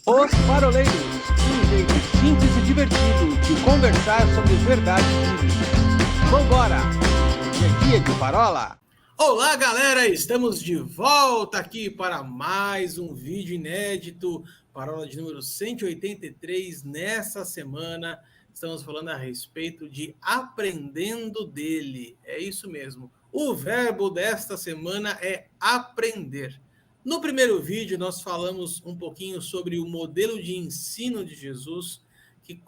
Os Paroleiros, um jeito simples e divertido de conversar sobre verdades bíblicas. Vambora! Dia a dia de Parola! Olá, galera! Estamos de volta aqui para mais um vídeo inédito, Parola de número 183. Nessa semana, estamos falando a respeito de aprendendo dele. É isso mesmo. O verbo desta semana é aprender. No primeiro vídeo, nós falamos um pouquinho sobre o modelo de ensino de Jesus, que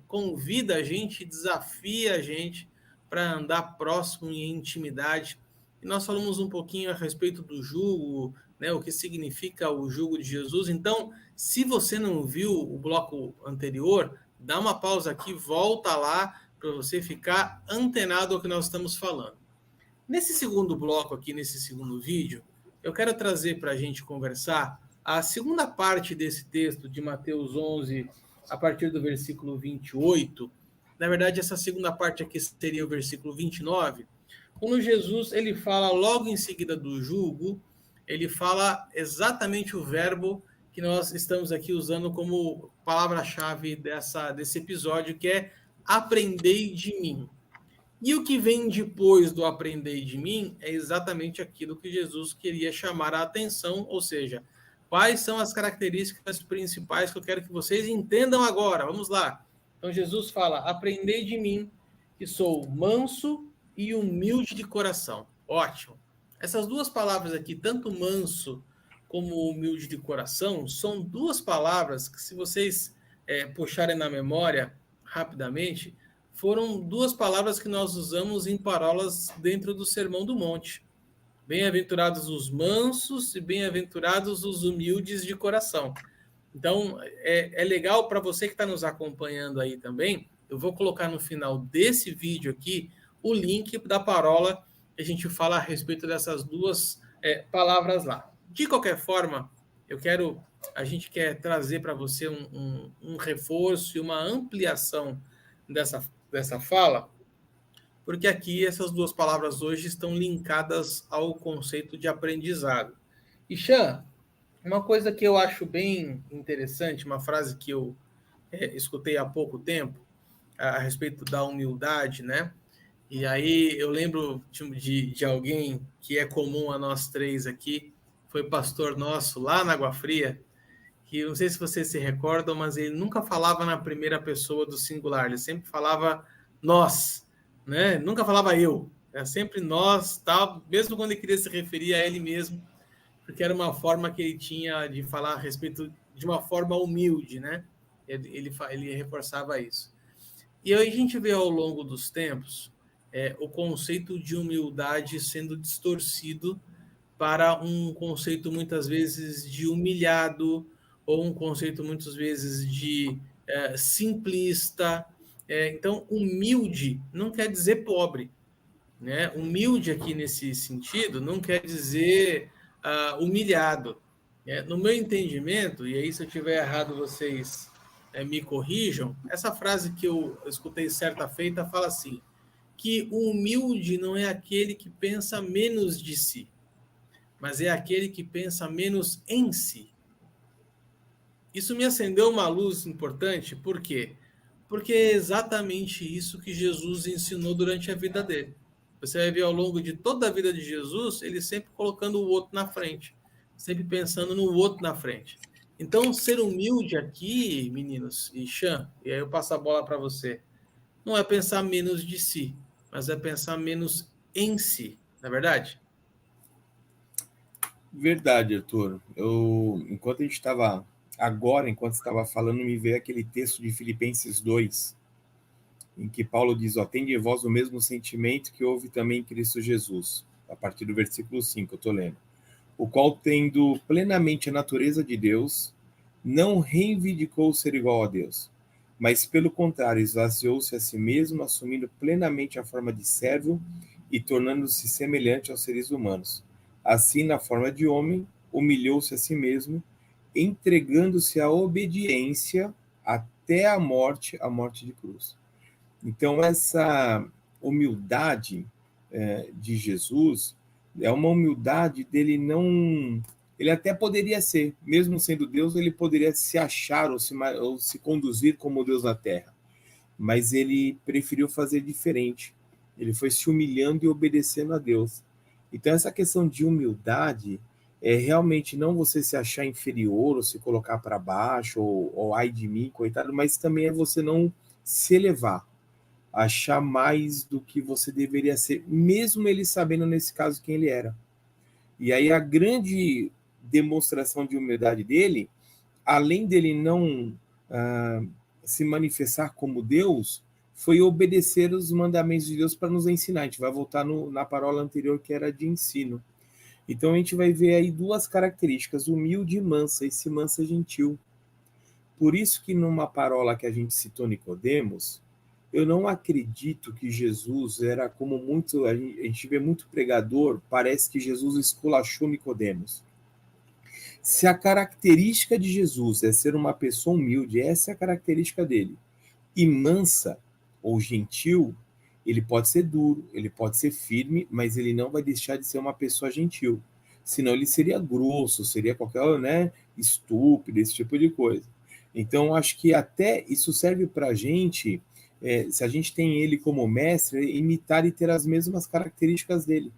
convida a gente, desafia a gente para andar próximo em intimidade. E nós falamos um pouquinho a respeito do jugo, né, o que significa o jugo de Jesus. Então, se você não viu o bloco anterior, dá uma pausa aqui, volta lá para você ficar antenado ao que nós estamos falando. Nesse segundo bloco aqui, nesse segundo vídeo, eu quero trazer para a gente conversar a segunda parte desse texto de Mateus 11, a partir do versículo 28. Na verdade, essa segunda parte aqui seria o versículo 29, quando Jesus ele fala logo em seguida do jugo, ele fala exatamente o verbo que nós estamos aqui usando como palavra-chave desse episódio, que é aprendei de mim. E o que vem depois do aprendei de mim é exatamente aquilo que Jesus queria chamar a atenção, ou seja, quais são as características principais que eu quero que vocês entendam agora. Vamos lá. Então Jesus fala: aprendei de mim, que sou manso e humilde de coração. Ótimo. Essas duas palavras aqui, tanto manso como humilde de coração, são duas palavras que, se vocês puxarem na memória rapidamente, foram duas palavras que nós usamos em parolas dentro do Sermão do Monte. Bem-aventurados os mansos e bem-aventurados os humildes de coração. Então, é legal para você que está nos acompanhando aí também. Eu vou colocar no final desse vídeo aqui o link da parola que a gente fala a respeito dessas duas palavras lá. De qualquer forma, a gente quer trazer para você um reforço e uma ampliação dessa fala, porque aqui essas duas palavras hoje estão linkadas ao conceito de aprendizado. E Chan, uma coisa que eu acho bem interessante, uma frase que eu escutei há pouco tempo, a respeito da humildade, né? E aí eu lembro de alguém que é comum a nós três aqui, foi pastor nosso lá na Água Fria, que não sei se vocês se recordam, mas ele nunca falava na primeira pessoa do singular, ele sempre falava nós, né? Nunca falava eu, é sempre nós, tal, mesmo quando ele queria se referir a ele mesmo, porque era uma forma que ele tinha de falar a respeito de uma forma humilde, né? Ele reforçava isso. E aí a gente vê ao longo dos tempos o conceito de humildade sendo distorcido para um conceito muitas vezes de humilhado, ou um conceito muitas vezes de simplista. Então, humilde não quer dizer pobre, né? Humilde aqui nesse sentido não quer dizer humilhado. No meu entendimento, e aí se eu tiver errado vocês me corrijam, essa frase que eu escutei certa feita fala assim, que o humilde não é aquele que pensa menos de si, mas é aquele que pensa menos em si. Isso me acendeu uma luz importante, por quê? Porque é exatamente isso que Jesus ensinou durante a vida dele. Você vai ver ao longo de toda a vida de Jesus, ele sempre colocando o outro na frente, sempre pensando no outro na frente. Então, ser humilde aqui, meninos e Chan, e aí eu passo a bola para você, não é pensar menos de si, mas é pensar menos em si, não é verdade? Verdade, Arthur. Enquanto a gente estava enquanto estava falando, me veio aquele texto de Filipenses 2, em que Paulo diz: ó, tende em vós o mesmo sentimento que houve também em Cristo Jesus, a partir do versículo 5, eu estou lendo. O qual, tendo plenamente a natureza de Deus, não reivindicou ser igual a Deus, mas, pelo contrário, esvaziou-se a si mesmo, assumindo plenamente a forma de servo e tornando-se semelhante aos seres humanos. Assim, na forma de homem, humilhou-se a si mesmo, entregando-se à obediência até a morte de cruz. Então, essa humildade de Jesus é uma humildade dele não Ele até poderia ser, mesmo sendo Deus, ele poderia se achar ou se conduzir como Deus na Terra. Mas ele preferiu fazer diferente. Ele foi se humilhando e obedecendo a Deus. Então, essa questão de humildade é realmente não você se achar inferior ou se colocar para baixo ou ai de mim, coitado, mas também é você não se elevar, achar mais do que você deveria ser, mesmo ele sabendo, nesse caso, quem ele era. E aí a grande demonstração de humildade dele, além dele não ah, se manifestar como Deus, foi obedecer os mandamentos de Deus para nos ensinar. A gente vai voltar na parola anterior, que era de ensino. Então a gente vai ver aí duas características, humilde e mansa, esse mansa gentil. Por isso que numa parola que a gente citou Nicodemos, eu não acredito que Jesus era como muito, a gente vê muito pregador, parece que Jesus esculachou Nicodemos. Se a característica de Jesus é ser uma pessoa humilde, essa é a característica dele, e mansa ou gentil, ele pode ser duro, ele pode ser firme, mas ele não vai deixar de ser uma pessoa gentil. Senão ele seria grosso, seria qualquer, né, estúpido, esse tipo de coisa. Então, acho que até isso serve para a gente, se a gente tem ele como mestre, imitar e ter as mesmas características dele.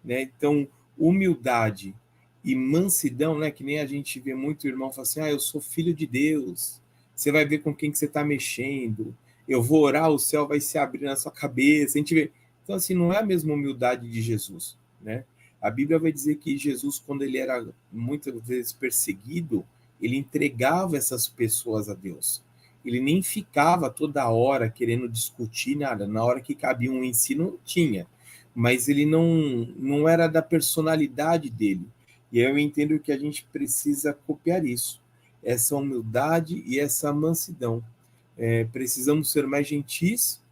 Né? Então, humildade e mansidão, né, que nem a gente vê muito irmão falar assim, eu sou filho de Deus, você vai ver com quem que você está mexendo, eu vou orar, o céu vai se abrir na sua cabeça, a gente vê. Então, assim, não é a mesma humildade de Jesus, né? A Bíblia vai dizer que Jesus, quando ele era muitas vezes perseguido, ele entregava essas pessoas a Deus. Ele nem ficava toda hora querendo discutir nada. Na hora que cabia um ensino, tinha. Mas ele não era da personalidade dele. E eu entendo que a gente precisa copiar isso. Essa humildade e essa mansidão. Precisamos ser mais gentis,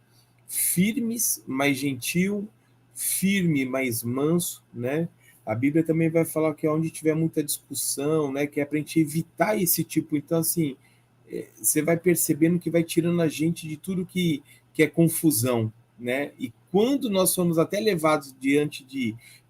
firmes, mais gentil, firme, mais manso, né? A Bíblia também vai falar que onde tiver muita discussão, né, que é para a gente evitar esse tipo. Então, assim, você vai percebendo que vai tirando a gente de tudo que é confusão, né? E quando nós somos até levados diante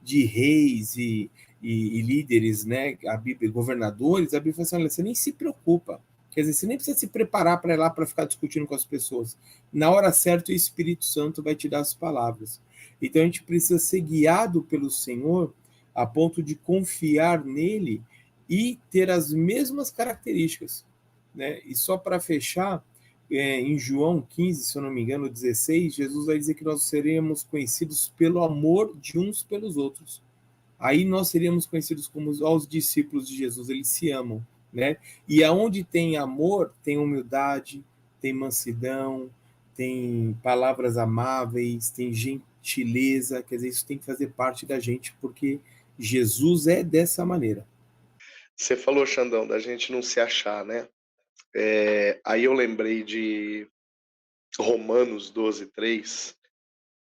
de reis e líderes, né, a Bíblia, governadores, a Bíblia fala assim, olha, você nem se preocupa. Quer dizer, você nem precisa se preparar para ir lá para ficar discutindo com as pessoas. Na hora certa, o Espírito Santo vai te dar as palavras. Então, a gente precisa ser guiado pelo Senhor a ponto de confiar nele e ter as mesmas características. Né? E só para fechar, em João 15, se eu não me engano, 16, Jesus vai dizer que nós seremos conhecidos pelo amor de uns pelos outros. Aí nós seríamos conhecidos como os discípulos de Jesus, eles se amam. Né? E aonde tem amor, tem humildade, tem mansidão, tem palavras amáveis, tem gentileza, quer dizer, isso tem que fazer parte da gente, porque Jesus é dessa maneira. Você falou, Xandão, da gente não se achar, né? Aí eu lembrei de Romanos 12:3,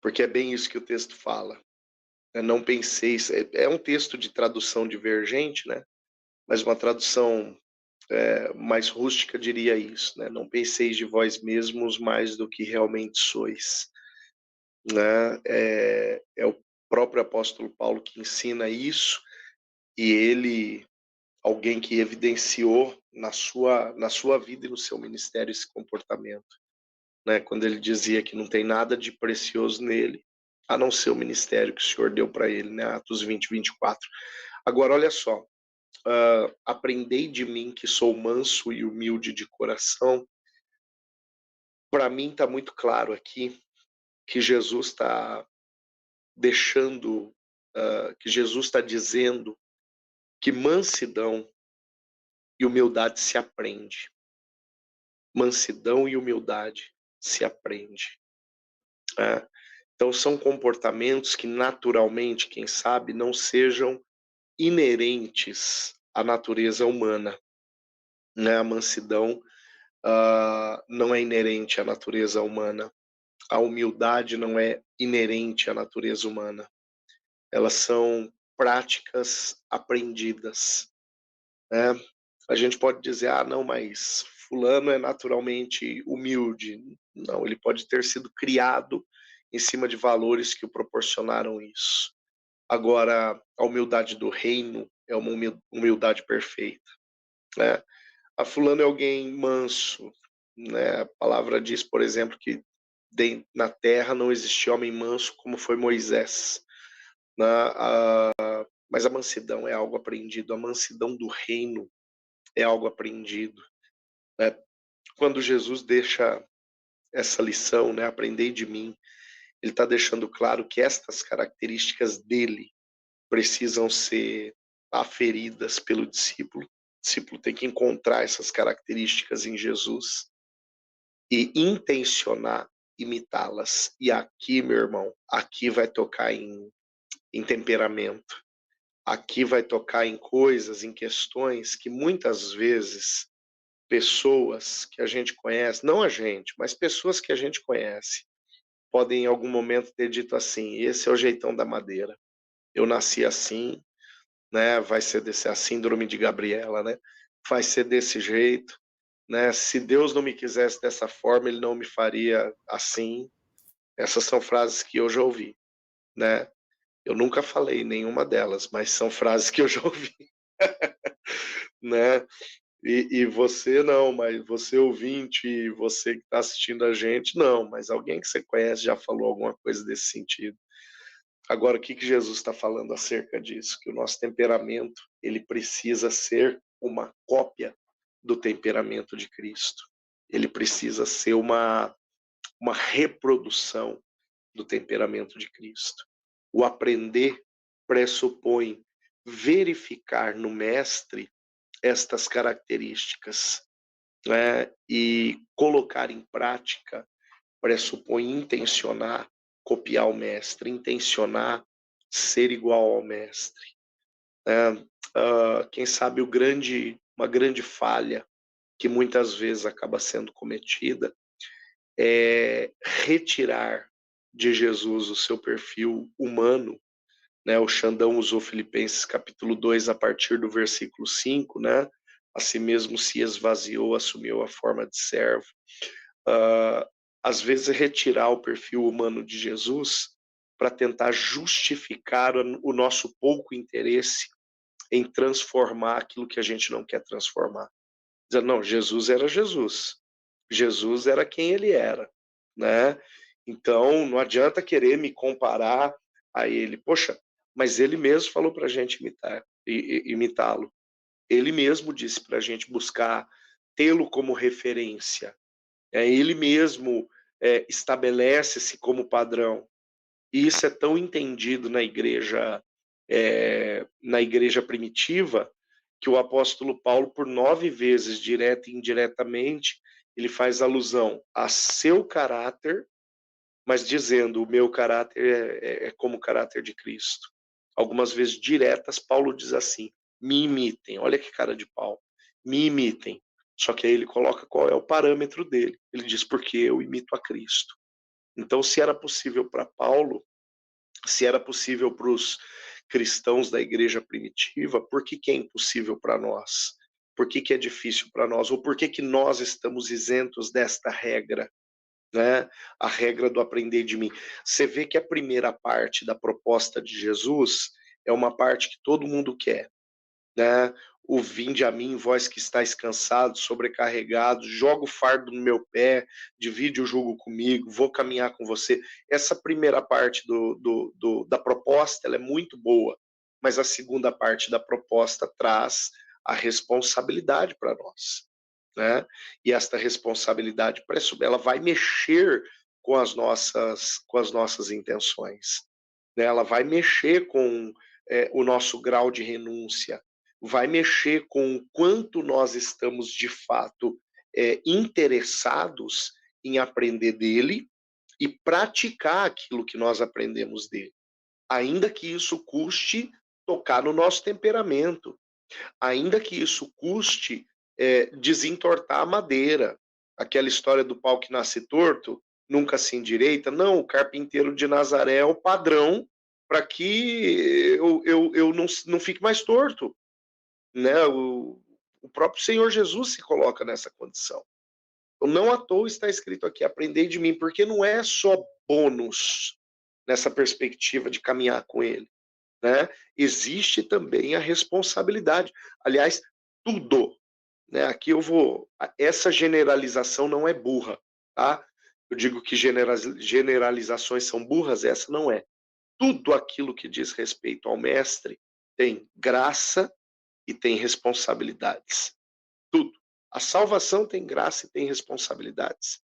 porque é bem isso que o texto fala. Não penseis, é um texto de tradução divergente, né? Mas uma tradução mais rústica diria isso, né? Não penseis de vós mesmos mais do que realmente sois. Né? É o próprio apóstolo Paulo que ensina isso, e ele, alguém que evidenciou na sua vida e no seu ministério esse comportamento, né? Quando ele dizia que não tem nada de precioso nele, a não ser o ministério que o Senhor deu para ele, né? Atos 20:24. Agora, olha só, aprendei de mim que sou manso e humilde de coração. Para mim está muito claro aqui que Jesus está deixando, que Jesus está dizendo que mansidão e humildade se aprende. Mansidão e humildade se aprende. Então são comportamentos que naturalmente, quem sabe, não sejam inerentes à natureza humana. Né? A mansidão não é inerente à natureza humana. A humildade não é inerente à natureza humana. Elas são práticas aprendidas. Né? A gente pode dizer, não, mas fulano é naturalmente humilde. Não, ele pode ter sido criado em cima de valores que o proporcionaram isso. Agora, a humildade do reino, é uma humildade perfeita, né? A fulano é alguém manso, né? A palavra diz, por exemplo, que na terra não existe homem manso como foi Moisés, né? Mas a mansidão é algo aprendido, a mansidão do reino é algo aprendido, né? Quando Jesus deixa essa lição, né? Aprendei de mim, ele está deixando claro que estas características dele precisam ser aferidas pelo discípulo. O discípulo tem que encontrar essas características em Jesus e intencionar imitá-las. E aqui, meu irmão, aqui vai tocar em temperamento. Aqui vai tocar em coisas, em questões que muitas vezes pessoas que a gente conhece, não a gente, mas pessoas que a gente conhece, podem em algum momento ter dito assim: esse é o jeitão da madeira. Eu nasci assim, né? Vai ser a síndrome de Gabriela, né? Vai ser desse jeito, né? Se Deus não me quisesse dessa forma, ele não me faria assim. Essas são frases que eu já ouvi, né? Eu nunca falei nenhuma delas, mas são frases que eu já ouvi, né? E você não, mas você ouvinte, você que está assistindo a gente, não, mas alguém que você conhece já falou alguma coisa desse sentido. Agora, o que Jesus está falando acerca disso? Que o nosso temperamento, ele precisa ser uma cópia do temperamento de Cristo. Ele precisa ser uma reprodução do temperamento de Cristo. O aprender pressupõe verificar no mestre estas características, né? E colocar em prática pressupõe intencionar copiar o mestre, intencionar ser igual ao mestre. Quem sabe uma grande falha que muitas vezes acaba sendo cometida é retirar de Jesus o seu perfil humano, né? O Xandão usou Filipenses capítulo 2 a partir do versículo 5, né? A si mesmo se esvaziou, assumiu a forma de servo. Às vezes retirar o perfil humano de Jesus para tentar justificar o nosso pouco interesse em transformar aquilo que a gente não quer transformar. Dizer, não, Jesus era Jesus. Jesus era quem ele era, né? Então, não adianta querer me comparar a ele. Poxa, mas ele mesmo falou para a gente imitá-lo. Ele mesmo disse para a gente buscar tê-lo como referência. Ele mesmo estabelece-se como padrão. E isso é tão entendido na igreja primitiva, que o apóstolo Paulo, por 9 vezes, direta e indiretamente, ele faz alusão a seu caráter, mas dizendo: o meu caráter é como o caráter de Cristo. Algumas vezes diretas, Paulo diz assim: me imitem. Olha que cara de pau. Me imitem. Só que aí ele coloca qual é o parâmetro dele. Ele diz: porque eu imito a Cristo. Então, se era possível para Paulo, se era possível para os cristãos da igreja primitiva, por que é impossível para nós? Por que é difícil para nós? Ou por que nós estamos isentos desta regra? Né? A regra do aprender de mim. Você vê que a primeira parte da proposta de Jesus é uma parte que todo mundo quer, né? O vinde a mim, vós que estáis cansados, sobrecarregados, joga o fardo no meu pé, divide o jugo comigo, vou caminhar com você. Essa primeira parte da proposta, ela é muito boa, mas a segunda parte da proposta traz a responsabilidade para nós, né? E esta responsabilidade, ela vai mexer com as nossas intenções, né? Ela vai mexer com o nosso grau de renúncia, vai mexer com o quanto nós estamos de fato interessados em aprender dele e praticar aquilo que nós aprendemos dele, ainda que isso custe tocar no nosso temperamento, ainda que isso custe desentortar a madeira. Aquela história do pau que nasce torto nunca se endireita. Não, o carpinteiro de Nazaré é o padrão para que eu não fique mais torto, né? O próprio Senhor Jesus se coloca nessa condição. Não à toa está escrito aqui: aprendei de mim, porque não é só bônus nessa perspectiva de caminhar com ele. né? Existe também a responsabilidade. Aliás, tudo, né? Aqui essa generalização não é burra, tá? Eu digo que generalizações são burras, essa não é. Tudo aquilo que diz respeito ao mestre tem graça e tem responsabilidades. Tudo. A salvação tem graça e tem responsabilidades.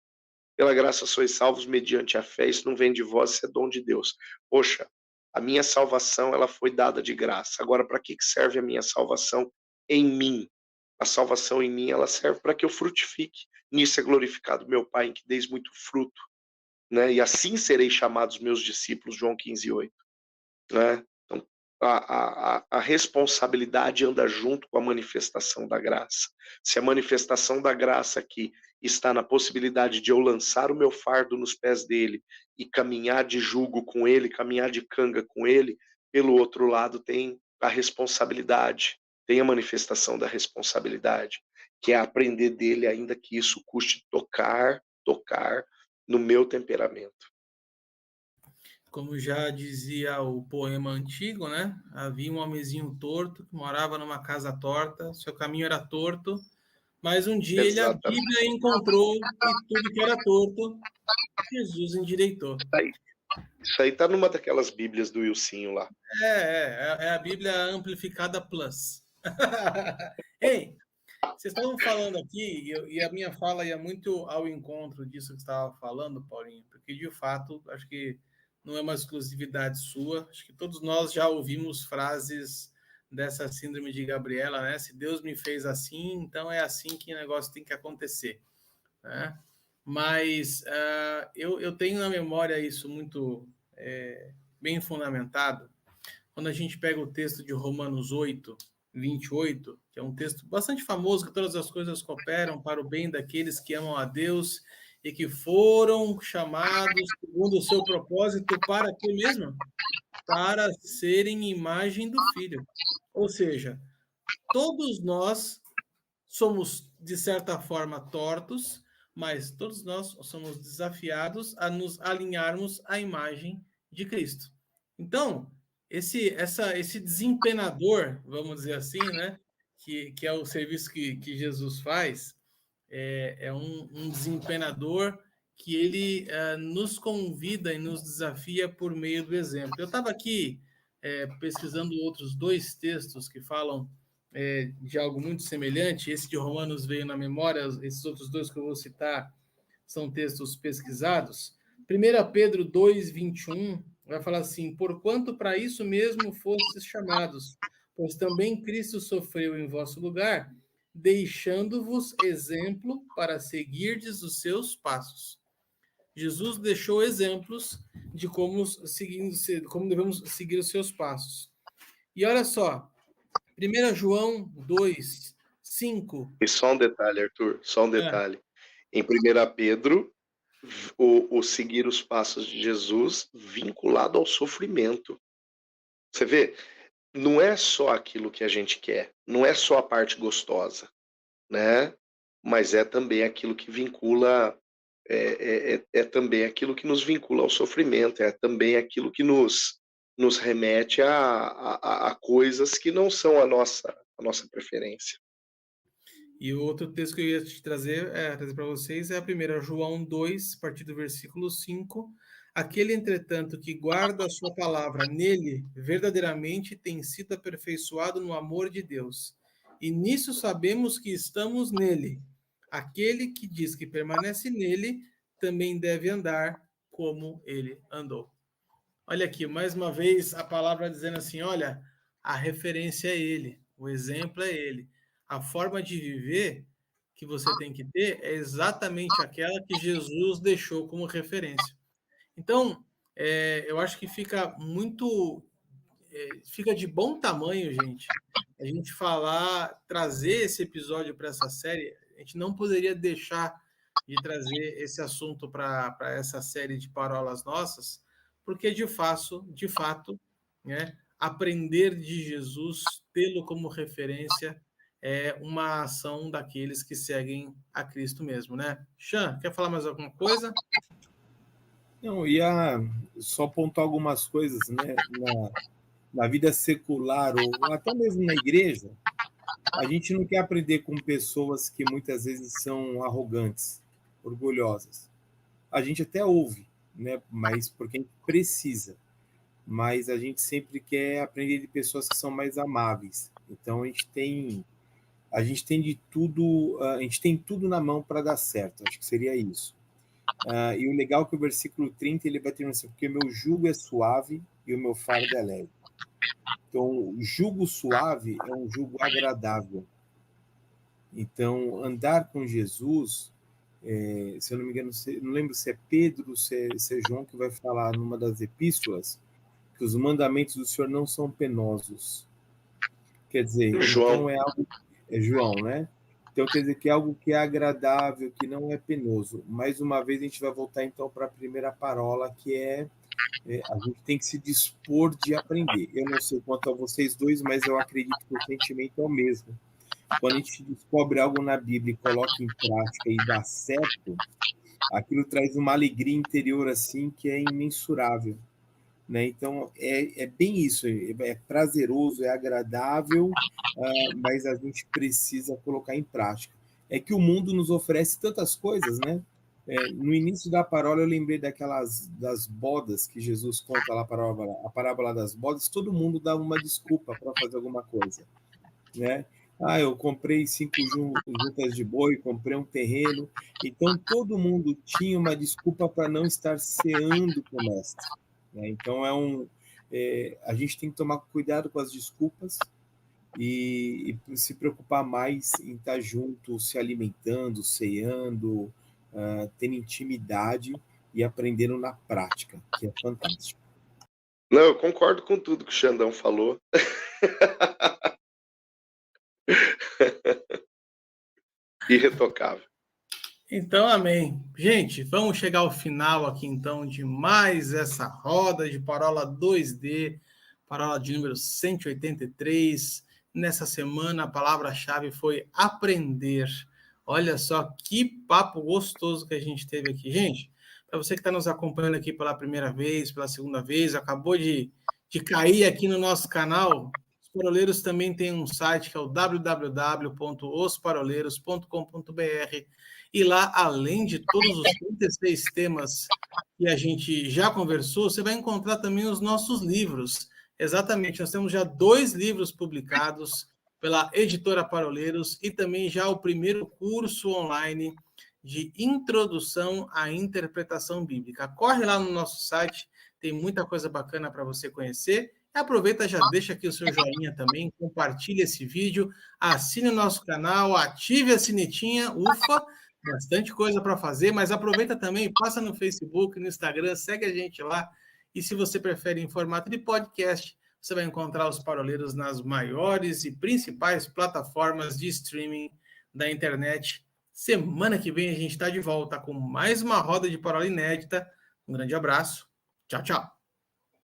Pela graça sois salvos mediante a fé, isso não vem de vós, isso é dom de Deus. Poxa, a minha salvação ela foi dada de graça. Agora, para que serve a minha salvação em mim? A salvação em mim, ela serve para que eu frutifique. Nisso é glorificado meu Pai, em que deis muito fruto, né? E assim serei chamados meus discípulos, João 15:8, né? Então, a responsabilidade anda junto com a manifestação da graça. Se a manifestação da graça aqui está na possibilidade de eu lançar o meu fardo nos pés dele e caminhar de jugo com ele, caminhar de canga com ele, pelo outro lado tem a responsabilidade, tem a manifestação da responsabilidade, que é aprender dele, ainda que isso custe tocar no meu temperamento. Como já dizia o poema antigo, né? Havia um homenzinho torto que morava numa casa torta, seu caminho era torto, mas um dia ele abriu a Bíblia e encontrou e tudo que era torto, Jesus endireitou. Isso aí tá numa daquelas Bíblias do Wilsinho lá. É a Bíblia Amplificada Plus. Ei, vocês estavam falando aqui, e a minha fala ia muito ao encontro disso que você estava falando, Paulinho, porque de fato, acho que não é uma exclusividade sua, acho que todos nós já ouvimos frases dessa síndrome de Gabriela, né? Se Deus me fez assim, então é assim que o negócio tem que acontecer, né? Mas eu tenho na memória isso muito bem fundamentado, quando a gente pega o texto de Romanos 8, 28, que é um texto bastante famoso, que todas as coisas cooperam para o bem daqueles que amam a Deus e que foram chamados segundo o seu propósito para quê mesmo? Para serem imagem do Filho. Ou seja, todos nós somos, de certa forma, tortos, mas todos nós somos desafiados a nos alinharmos à imagem de Cristo. Então, esse desempenador, vamos dizer assim, né, que é o serviço que Jesus faz, é um desempenador que ele nos convida e nos desafia por meio do exemplo. Eu estava aqui pesquisando outros dois textos que falam de algo muito semelhante. Esse de Romanos veio na memória, esses outros dois que eu vou citar são textos pesquisados. 1 Pedro 2, 21, vai falar assim: porquanto para isso mesmo fostes chamados, pois também Cristo sofreu em vosso lugar, deixando-vos exemplo para seguirdes os seus passos. Jesus deixou exemplos de como devemos seguir os seus passos. E olha só, 1 João 2, 5. E só um detalhe, Arthur, só um detalhe. Em 1 Pedro, o seguir os passos de Jesus vinculado ao sofrimento. Você vê, não é só aquilo que a gente quer, não é só a parte gostosa, né? Mas é também aquilo que vincula, também aquilo que nos vincula ao sofrimento, é também aquilo que nos remete a coisas que não são a nossa preferência. E o outro texto que eu ia te trazer para vocês é a 1 João 2, a partir do versículo 5. Aquele, entretanto, que guarda a sua palavra, nele verdadeiramente tem sido aperfeiçoado no amor de Deus. E nisso sabemos que estamos nele. Aquele que diz que permanece nele também deve andar como ele andou. Olha aqui, mais uma vez, a palavra dizendo assim, olha, a referência é ele, o exemplo é ele. A forma de viver que você tem que ter é exatamente aquela que Jesus deixou como referência. Então, eu acho que fica fica de bom tamanho, gente, a gente trazer esse episódio para essa série. A gente não poderia deixar de trazer esse assunto para essa série de Parolas Nossas, porque de fato, né, aprender de Jesus, tê-lo como referência, é uma ação daqueles que seguem a Cristo mesmo, né? Xan, quer falar mais alguma coisa? Não, ia só pontuar algumas coisas, né? na vida secular ou até mesmo na igreja, a gente não quer aprender com pessoas que muitas vezes são arrogantes, orgulhosas. A gente até ouve, né? Mas porque a gente precisa. Mas a gente sempre quer aprender de pessoas que são mais amáveis. Então a gente tem de tudo, a gente tem tudo na mão para dar certo. Acho que seria isso. E o legal é que o versículo 30 ele vai ter assim, porque meu jugo é suave e o meu fardo é leve. Então, o jugo suave é um jugo agradável. Então, andar com Jesus, se eu não me engano, não lembro se é Pedro, se é João que vai falar numa das epístolas, que os mandamentos do Senhor não são penosos. Quer dizer, João. então é algo... É João, né? Então, quer dizer que é algo que é agradável, que não é penoso. Mais uma vez, a gente vai voltar, então, para a primeira parola, que a gente tem que se dispor de aprender. Eu não sei quanto a vocês dois, mas eu acredito que o sentimento é o mesmo. Quando a gente descobre algo na Bíblia e coloca em prática e dá certo, aquilo traz uma alegria interior assim que é imensurável, né? Então é bem isso, é prazeroso, é agradável, mas a gente precisa colocar em prática. É que o mundo nos oferece tantas coisas, né? No início da parábola eu lembrei das bodas que Jesus conta lá, a parábola das bodas. Todo mundo dava uma desculpa para fazer alguma coisa, né? Eu comprei 5 juntas de boi, comprei um terreno. Então, todo mundo tinha uma desculpa para não estar ceando com o mestre, né? Então, a gente tem que tomar cuidado com as desculpas e se preocupar mais em estar junto, se alimentando, ceando, tendo intimidade e aprendendo na prática, que é fantástico. Não, eu concordo com tudo que o Xandão falou. Irretocável. Então, amém. Gente, vamos chegar ao final aqui, então, de mais essa roda de Parola 2D, Parola de número 183. Nessa semana, a palavra-chave foi aprender. Olha só que papo gostoso que a gente teve aqui. Gente, para você que está nos acompanhando aqui pela primeira vez, pela segunda vez, acabou de cair aqui no nosso canal, os Paroleiros também tem um site que é o www.osparoleiros.com.br. E lá, além de todos os 36 temas que a gente já conversou, você vai encontrar também os nossos livros. Exatamente, nós temos já 2 livros publicados pela editora Paroleiros e também já o primeiro curso online de introdução à interpretação bíblica. Corre lá no nosso site, tem muita coisa bacana para você conhecer. Aproveita, já deixa aqui o seu joinha também, compartilha esse vídeo, assine o nosso canal, ative a sinetinha, ufa, bastante coisa para fazer, mas aproveita também, passa no Facebook, no Instagram, segue a gente lá. E se você prefere em formato de podcast, você vai encontrar os Paroleiros nas maiores e principais plataformas de streaming da internet. Semana que vem a gente está de volta com mais uma roda de Parola inédita. Um grande abraço. Tchau, tchau.